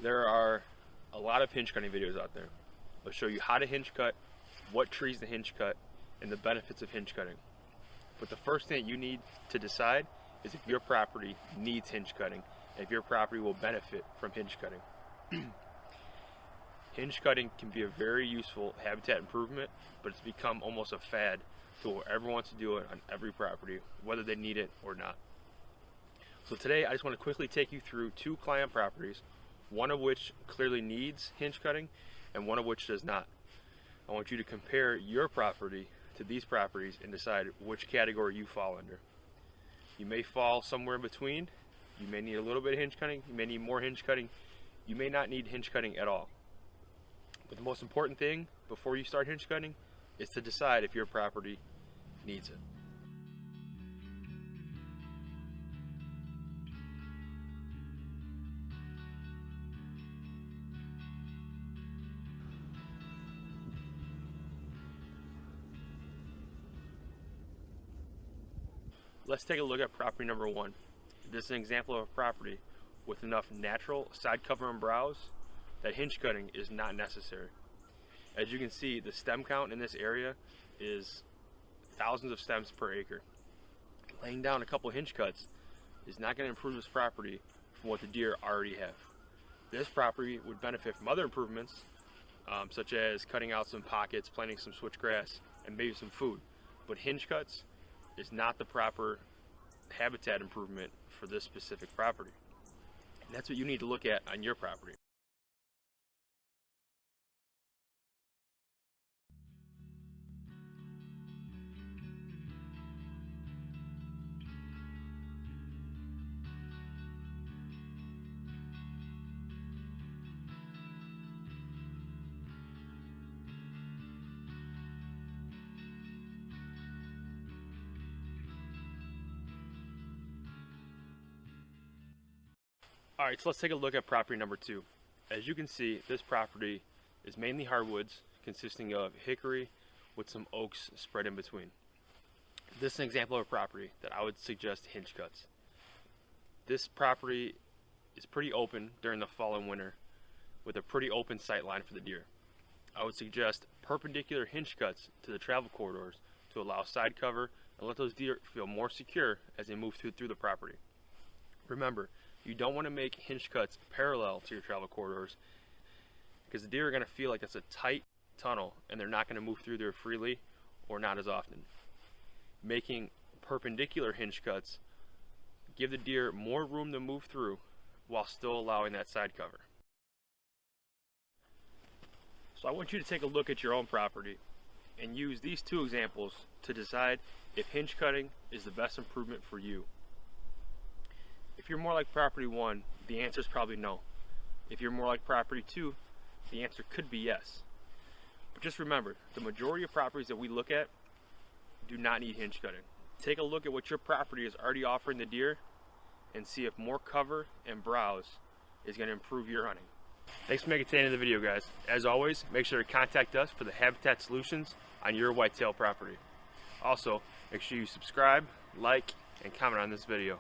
There are a lot of hinge cutting videos out there. They'll show you how to hinge cut, what trees to hinge cut, and the benefits of hinge cutting. But the first thing you need to decide is if your property needs hinge cutting and if your property will benefit from hinge cutting. Hinge cutting can be a very useful habitat improvement, but it's become almost a fad to where everyone wants to do it on every property, whether they need it or not. So today I just want to quickly take you through two client properties, one of which clearly needs hinge cutting and one of which does not. I want you to compare your property to these properties and decide which category you fall under. You may fall somewhere in between. You may need a little bit of hinge cutting, you may need more hinge cutting, you may not need hinge cutting at all. But the most important thing before you start hinge cutting is to decide if your property needs it. Let's take a look at property number one. This is an example of a property with enough natural side cover and browse that hinge cutting is not necessary. As you can see, the stem count in this area is thousands of stems per acre. Laying down a couple hinge cuts is not going to improve this property from what the deer already have. This property would benefit from other improvements, such as cutting out some pockets, planting some switchgrass, and maybe some food. But hinge cuts is not the proper habitat improvement for this specific property. And that's what you need to look at on your property. Alright, so let's take a look at property number two. As you can see, this property is mainly hardwoods consisting of hickory with some oaks spread in between. This is an example of a property that I would suggest hinge cuts. This property is pretty open during the fall and winter with a pretty open sight line for the deer. I would suggest perpendicular hinge cuts to the travel corridors to allow side cover and let those deer feel more secure as they move through the property. Remember, you don't want to make hinge cuts parallel to your travel corridors because the deer are going to feel like it's a tight tunnel and they're not going to move through there freely or not as often. Making perpendicular hinge cuts give the deer more room to move through while still allowing that side cover. So I want you to take a look at your own property and use these two examples to decide if hinge cutting is the best improvement for you. If you're more like property one, the answer is probably no. If you're more like property two, the answer could be yes. But just remember, the majority of properties that we look at do not need hinge cutting. Take a look at what your property is already offering the deer and see if more cover and browse is going to improve your hunting. Thanks for making it to the end of the video, guys. As always, make sure to contact us for the habitat solutions on your whitetail property. Also, make sure you subscribe, like, and comment on this video.